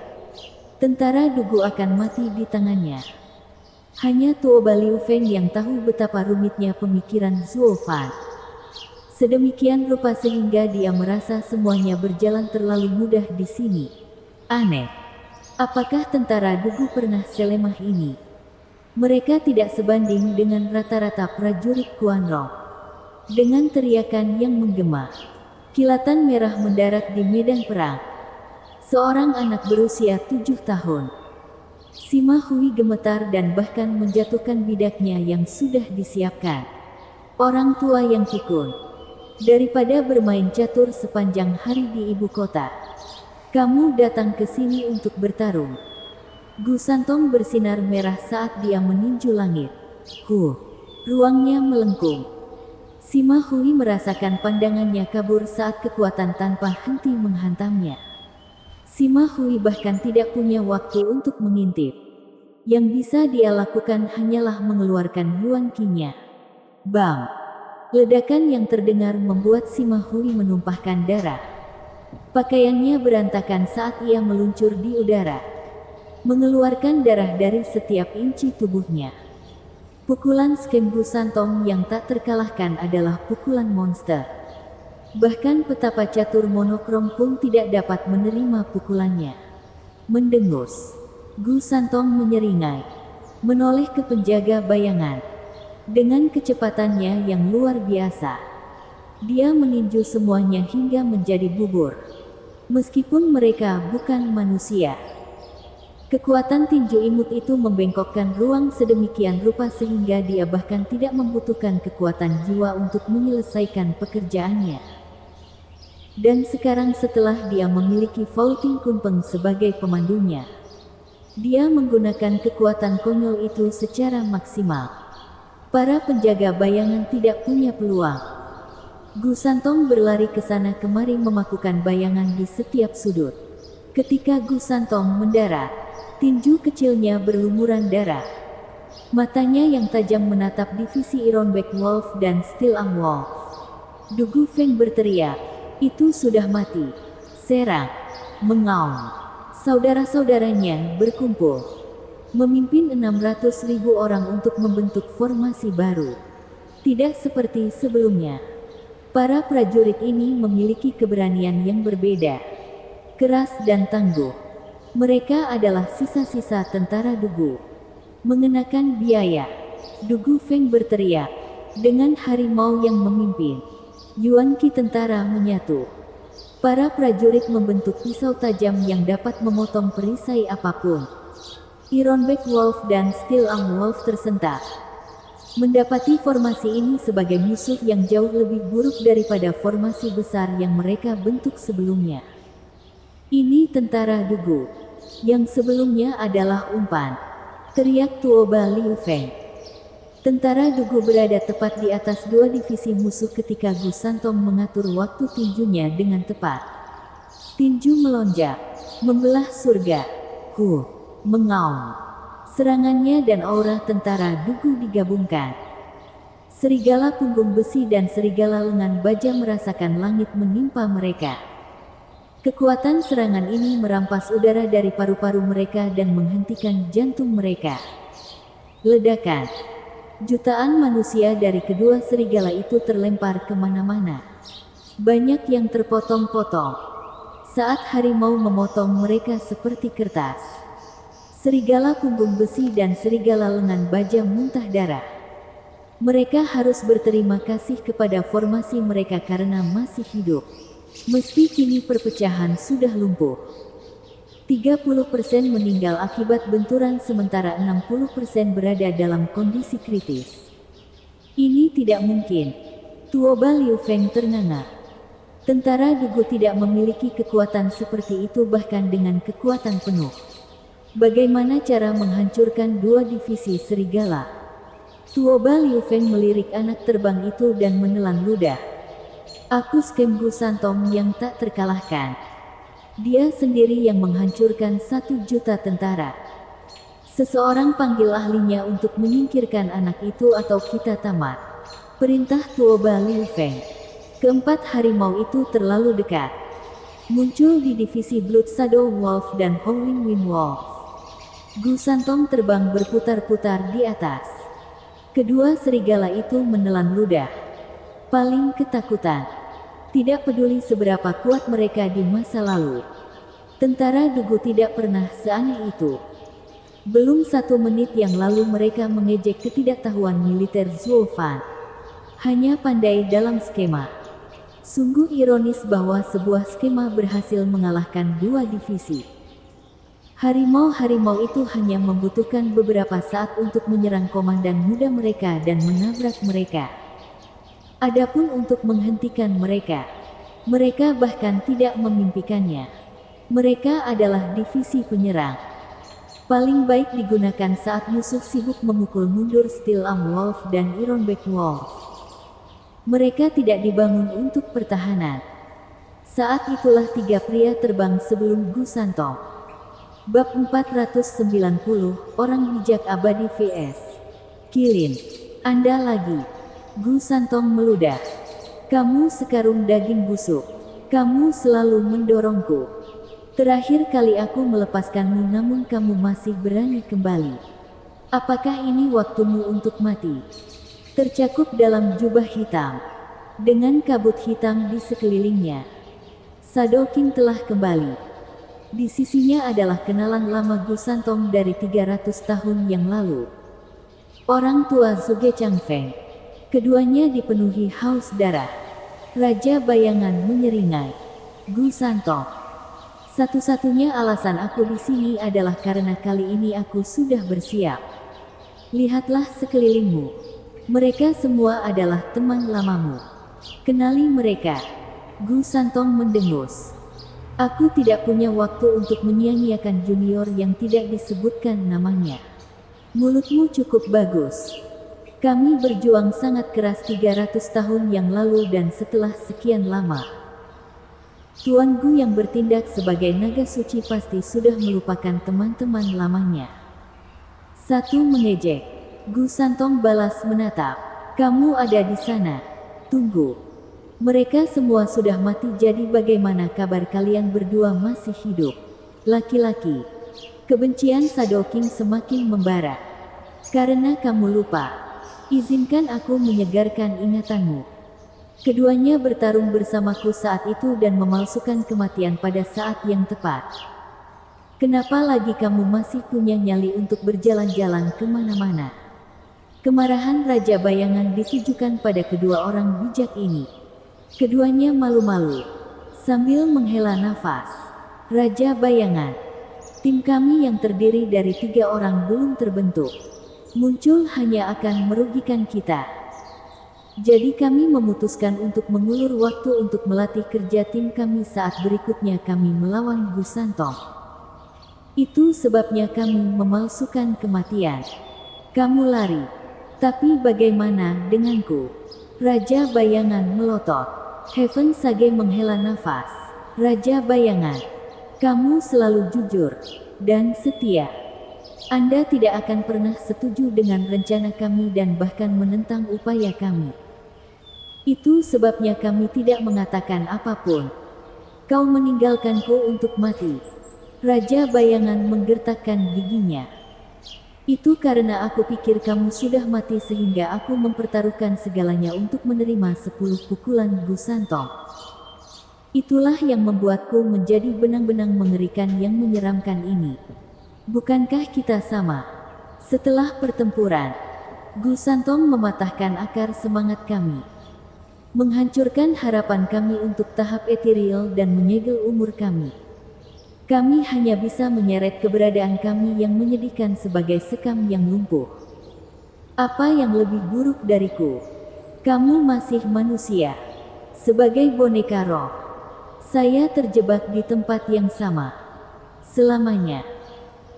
tentara Dugu akan mati di tangannya. Hanya Tuoba Liu Feng yang tahu betapa rumitnya pemikiran Zuo Fan. Sedemikian rupa sehingga dia merasa semuanya berjalan terlalu mudah di sini. Aneh. Apakah tentara Dugu pernah selemah ini? Mereka tidak sebanding dengan rata-rata prajurit Kuanrong. Dengan teriakan yang menggema, kilatan merah mendarat di medan perang. Seorang anak berusia 7 tahun. Sima Hui gemetar dan bahkan menjatuhkan bidaknya yang sudah disiapkan. Orang tua yang pikun. Daripada bermain catur sepanjang hari di ibu kota, kamu datang ke sini untuk bertarung. Gu Santong bersinar merah saat dia meninju langit. Ruangnya melengkung. Sima Hui merasakan pandangannya kabur saat kekuatan tanpa henti menghantamnya. Sima Hui bahkan tidak punya waktu untuk mengintip. Yang bisa dia lakukan hanyalah mengeluarkan Yuan Qi-nya. Bam! Ledakan yang terdengar membuat Sima Hui menumpahkan darah. Pakaiannya berantakan saat ia meluncur di udara, mengeluarkan darah dari setiap inci tubuhnya. Pukulan Skem Gu Santong yang tak terkalahkan adalah pukulan monster. Bahkan petapa catur monokrom pun tidak dapat menerima pukulannya. Mendengus, Gu Santong menyeringai, menoleh ke penjaga bayangan. Dengan kecepatannya yang luar biasa, dia meninju semuanya hingga menjadi bubur. Meskipun mereka bukan manusia, kekuatan tinju imut itu membengkokkan ruang sedemikian rupa sehingga dia bahkan tidak membutuhkan kekuatan jiwa untuk menyelesaikan pekerjaannya. Dan sekarang setelah dia memiliki Faulting Kunpeng sebagai pemandunya, dia menggunakan kekuatan konyol itu secara maksimal. Para penjaga bayangan tidak punya peluang. Gu Santong berlari ke sana kemari memakukan bayangan di setiap sudut. Ketika Gu Santong mendarat, tinju kecilnya berlumuran darah. Matanya yang tajam menatap divisi Ironback Wolf dan Steel Arm Wolf. Dugu Feng berteriak. Itu sudah mati. Serang. Mengaum. Saudara-saudaranya berkumpul, memimpin 600.000 orang untuk membentuk formasi baru. Tidak seperti sebelumnya. Para prajurit ini memiliki keberanian yang berbeda. Keras dan tangguh. Mereka adalah sisa-sisa tentara Dugu. Mengenakan biaya, Dugu Feng berteriak. Dengan harimau yang memimpin, Yuan Qi tentara menyatu. Para prajurit membentuk pisau tajam yang dapat memotong perisai apapun. Ironback Wolf dan Steel Arm Wolf tersentak. Mendapati formasi ini sebagai musuh yang jauh lebih buruk daripada formasi besar yang mereka bentuk sebelumnya. Ini tentara Dugu, yang sebelumnya adalah umpan, teriak Tuoba Liu Feng. Tentara Dugu berada tepat di atas dua divisi musuh ketika Gu Santong mengatur waktu tinjunya dengan tepat. Tinju melonjak, membelah surga, mengaum. Serangannya dan aura tentara Dugu digabungkan. Serigala punggung besi dan serigala lengan baja merasakan langit menimpa mereka. Kekuatan serangan ini merampas udara dari paru-paru mereka dan menghentikan jantung mereka. Ledakan. Jutaan manusia dari kedua serigala itu terlempar kemana-mana. Banyak yang terpotong-potong. Saat harimau memotong mereka seperti kertas. Serigala punggung besi dan serigala lengan baja muntah darah. Mereka harus berterima kasih kepada formasi mereka karena masih hidup. Meski kini perpecahan sudah lumpuh. 30% meninggal akibat benturan sementara 60% berada dalam kondisi kritis. Ini tidak mungkin. Tuoba Liu Feng ternganga. Tentara Dugu tidak memiliki kekuatan seperti itu bahkan dengan kekuatan penuh. Bagaimana cara menghancurkan dua divisi serigala? Tuoba Liu Feng melirik anak terbang itu dan menelan ludah. Aku Skem Gu Santong yang tak terkalahkan. Dia sendiri yang menghancurkan 1 juta tentara. Seseorang panggil ahlinya untuk menyingkirkan anak itu atau kita tamat. Perintah Tuoba Liu Feng. Keempat harimau itu terlalu dekat. Muncul di divisi Blood Shadow Wolf dan Howling Wind Wolf. Gu Santong terbang berputar-putar di atas. Kedua serigala itu menelan ludah. Paling ketakutan. Tidak peduli seberapa kuat mereka di masa lalu. Tentara Dugu tidak pernah seaneh itu. Belum 1 menit yang lalu mereka mengejek ketidaktahuan militer Zhuo Fan. Hanya pandai dalam skema. Sungguh ironis bahwa sebuah skema berhasil mengalahkan 2 divisi. Harimau-harimau itu hanya membutuhkan beberapa saat untuk menyerang komandan muda mereka dan menabrak mereka. Adapun untuk menghentikan mereka, mereka bahkan tidak memimpikannya. Mereka adalah divisi penyerang. Paling baik digunakan saat musuh sibuk memukul mundur Steel Arm Wolf dan Ironback Wolf. Mereka tidak dibangun untuk pertahanan. Saat itulah 3 pria terbang sebelum Gu Santong. Bab 490, Orang Bijak Abadi vs. Kilin. Anda lagi. Gu Santong meludah. Kamu sekarung daging busuk. Kamu selalu mendorongku. Terakhir kali aku melepaskanmu namun kamu masih berani kembali. Apakah ini waktumu untuk mati? Tercakup dalam jubah hitam. Dengan kabut hitam di sekelilingnya. Shadow King telah kembali. Di sisinya adalah kenalan lama Gu Santong dari 300 tahun yang lalu. Orang tua Zhuge Changfeng. Keduanya dipenuhi haus darah. Raja Bayangan menyeringai. Gu Santong. Satu-satunya alasan aku di sini adalah karena kali ini aku sudah bersiap. Lihatlah sekelilingmu. Mereka semua adalah teman lamamu. Kenali mereka. Gu Santong mendengus. Aku tidak punya waktu untuk menyia-nyiakan junior yang tidak disebutkan namanya. Mulutmu cukup bagus. Kami berjuang sangat keras 300 tahun yang lalu dan setelah sekian lama. Tuan Gu yang bertindak sebagai naga suci pasti sudah melupakan teman-teman lamanya. Satu mengejek. Gu Santong balas menatap. Kamu ada di sana. Tunggu. Mereka semua sudah mati jadi bagaimana kabar kalian berdua masih hidup? Laki-laki. Kebencian Shadow King semakin membara. Karena kamu lupa. Izinkan aku menyegarkan ingatanmu. Keduanya bertarung bersamaku saat itu dan memalsukan kematian pada saat yang tepat. Kenapa lagi kamu masih punya nyali untuk berjalan-jalan kemana-mana? Kemarahan Raja Bayangan ditujukan pada kedua orang bijak ini. Keduanya malu-malu. Sambil menghela nafas. Raja Bayangan. Tim kami yang terdiri dari 3 orang belum terbentuk. Muncul hanya akan merugikan kita. Jadi kami memutuskan untuk mengulur waktu untuk melatih kerja tim kami saat berikutnya kami melawan Gu Santong. Itu sebabnya kami memalsukan kematian. Kamu lari. Tapi bagaimana denganku? Raja Bayangan melotot. Heaven Sage menghela nafas. Raja Bayangan, kamu selalu jujur dan setia. Anda tidak akan pernah setuju dengan rencana kami dan bahkan menentang upaya kami. Itu sebabnya kami tidak mengatakan apapun. Kau meninggalkanku untuk mati. Raja Bayangan menggertakkan giginya. Itu karena aku pikir kamu sudah mati sehingga aku mempertaruhkan segalanya untuk menerima 10 pukulan Gu Santong. Itulah yang membuatku menjadi benang-benang mengerikan yang menyeramkan ini. Bukankah kita sama? Setelah pertempuran, Gu Santong mematahkan akar semangat kami. Menghancurkan harapan kami untuk tahap ethereal dan menyegel umur kami. Kami hanya bisa menyeret keberadaan kami yang menyedihkan sebagai sekam yang lumpuh. Apa yang lebih buruk dariku? Kamu masih manusia. Sebagai boneka roh, saya terjebak di tempat yang sama. Selamanya.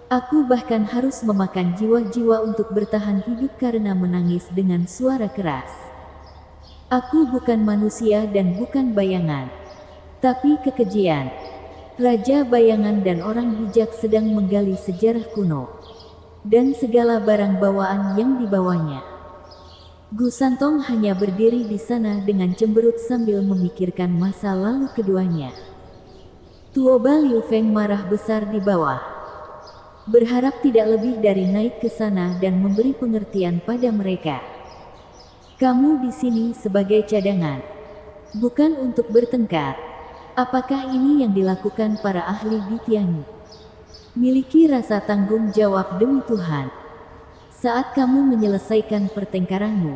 Aku bahkan harus memakan jiwa-jiwa untuk bertahan hidup karena menangis dengan suara keras. Aku bukan manusia dan bukan bayangan, tapi kekejian. Raja Bayangan dan orang bijak sedang menggali sejarah kuno dan segala barang bawaan yang dibawanya. Gu Santong hanya berdiri di sana dengan cemberut sambil memikirkan masa lalu keduanya. Tuoba Liu Feng marah besar di bawah. Berharap tidak lebih dari naik ke sana dan memberi pengertian pada mereka. Kamu di sini sebagai cadangan, bukan untuk bertengkar. Apakah ini yang dilakukan para ahli di Tianyi? Miliki rasa tanggung jawab demi Tuhan. Saat kamu menyelesaikan pertengkaranmu,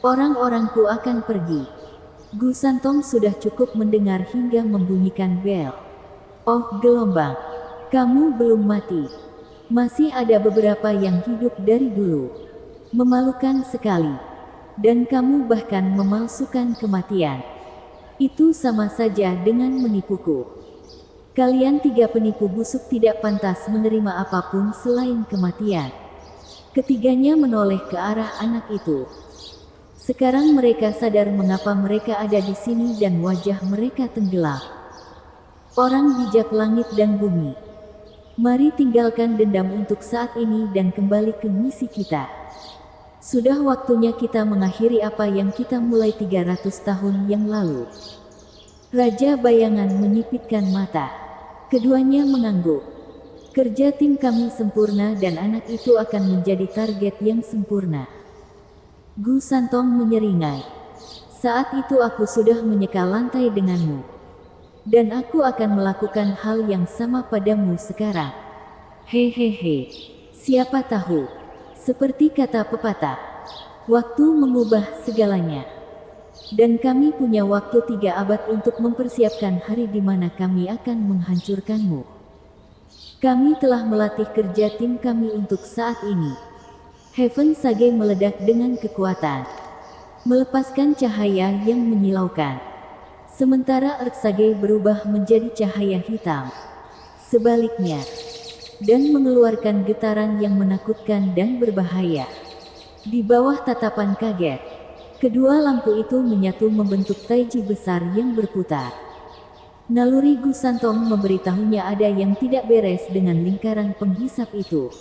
orang-orangku akan pergi. Gu Santong sudah cukup mendengar hingga membunyikan bel. Oh gelombang, kamu belum mati. Masih ada beberapa yang hidup dari dulu. Memalukan sekali. Dan kamu bahkan memalsukan kematian. Itu sama saja dengan menipuku. Kalian 3 penipu busuk tidak pantas menerima apapun selain kematian. Ketiganya menoleh ke arah anak itu. Sekarang mereka sadar mengapa mereka ada di sini dan wajah mereka tenggelam. Orang bijak langit dan bumi. Mari tinggalkan dendam untuk saat ini dan kembali ke misi kita. Sudah waktunya kita mengakhiri apa yang kita mulai 300 tahun yang lalu. Raja Bayangan menyipitkan mata. Keduanya mengangguk. Kerja tim kami sempurna dan anak itu akan menjadi target yang sempurna. Gu Santong menyeringai. Saat itu aku sudah menyeka lantai denganmu. Dan aku akan melakukan hal yang sama padamu sekarang. Hehehe. Siapa tahu. Seperti kata pepatah. Waktu mengubah segalanya. Dan kami punya waktu 3 abad untuk mempersiapkan hari di mana kami akan menghancurkanmu. Kami telah melatih kerja tim kami untuk saat ini. Heaven Sage meledak dengan kekuatan. Melepaskan cahaya yang menyilaukan. Sementara Earth Sage berubah menjadi cahaya hitam. Sebaliknya. Dan mengeluarkan getaran yang menakutkan dan berbahaya. Di bawah tatapan kaget. Kedua lampu itu menyatu membentuk taiji besar yang berputar. Naluri Gu Santong memberitahunya ada yang tidak beres dengan lingkaran penghisap itu.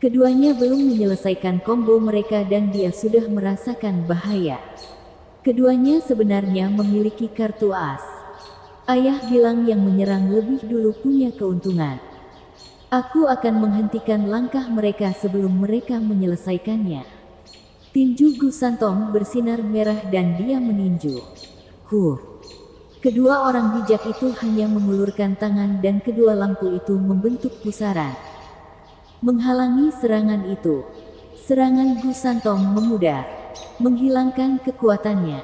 Keduanya belum menyelesaikan combo mereka dan dia sudah merasakan bahaya. Keduanya sebenarnya memiliki kartu as. Ayah bilang yang menyerang lebih dulu punya keuntungan. Aku akan menghentikan langkah mereka sebelum mereka menyelesaikannya. Tinju Gu Santong bersinar merah dan dia meninju. Kedua orang bijak itu hanya mengulurkan tangan dan kedua lampu itu membentuk pusaran. Menghalangi serangan itu. Serangan Gu Santong memudar. Menghilangkan kekuatannya.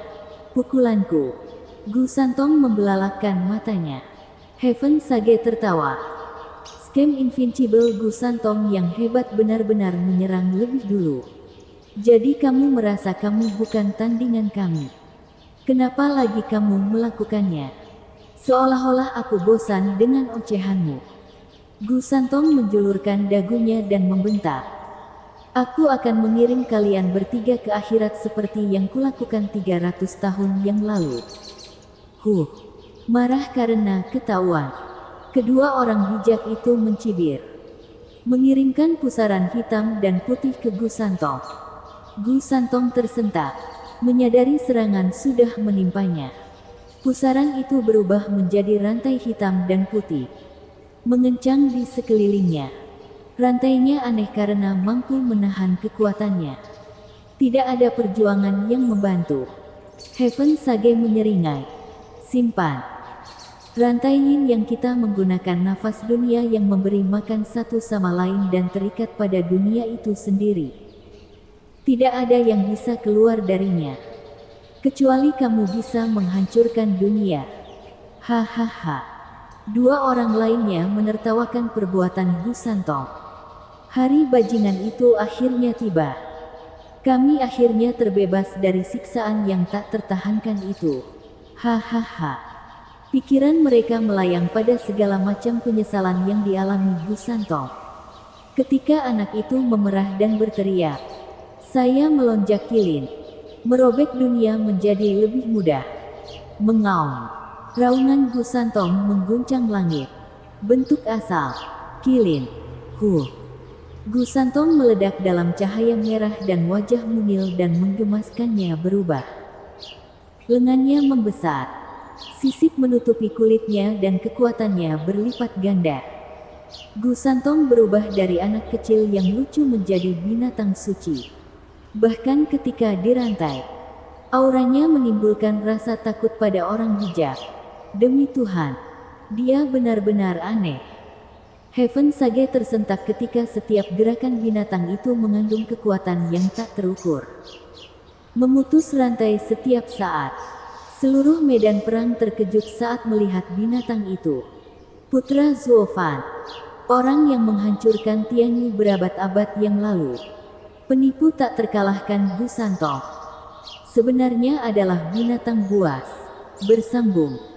Pukulanku. Gu Santong membelalakkan matanya. Heaven Sage tertawa. Scam Invincible Gu Santong yang hebat benar-benar menyerang lebih dulu. Jadi kamu merasa kamu bukan tandingan kami. Kenapa lagi kamu melakukannya? Seolah-olah aku bosan dengan ocehanmu. Gu Santong menjulurkan dagunya dan membentak. Aku akan mengirim kalian bertiga ke akhirat seperti yang kulakukan 300 tahun yang lalu. Marah karena ketahuan. Kedua orang bijak itu mencibir. Mengirimkan pusaran hitam dan putih ke Gu Santong. Gu Santong tersentak. Menyadari serangan sudah menimpanya. Pusaran itu berubah menjadi rantai hitam dan putih. Mengencang di sekelilingnya. Rantainya aneh karena mampu menahan kekuatannya. Tidak ada perjuangan yang membantu. Heaven Sage menyeringai. Simpan. Rantai yin yang kita menggunakan nafas dunia yang memberi makan satu sama lain dan terikat pada dunia itu sendiri. Tidak ada yang bisa keluar darinya. Kecuali kamu bisa menghancurkan dunia. Hahaha. Dua orang lainnya menertawakan perbuatan Gu Santong. Hari bajingan itu akhirnya tiba. Kami akhirnya terbebas dari siksaan yang tak tertahankan itu. Hahaha. Pikiran mereka melayang pada segala macam penyesalan yang dialami Gu Santong. Ketika anak itu memerah dan berteriak, saya melonjak kilin. Merobek dunia menjadi lebih mudah. Mengaum. Raungan Gu Santong mengguncang langit. Bentuk asal. Kilin. Gu Santong meledak dalam cahaya merah dan wajah mungil dan menggemaskannya berubah. Lengannya membesar. Sisik menutupi kulitnya dan kekuatannya berlipat ganda. Gu Santong berubah dari anak kecil yang lucu menjadi binatang suci. Bahkan ketika dirantai, auranya menimbulkan rasa takut pada orang bijak. Demi Tuhan, dia benar-benar aneh. Heaven Sage tersentak ketika setiap gerakan binatang itu mengandung kekuatan yang tak terukur. Memutus rantai setiap saat. Seluruh medan perang terkejut saat melihat binatang itu. Putra Zuofan, orang yang menghancurkan Tianyu berabad-abad yang lalu. Penipu tak terkalahkan Gu Santong. Sebenarnya adalah binatang buas. Bersambung.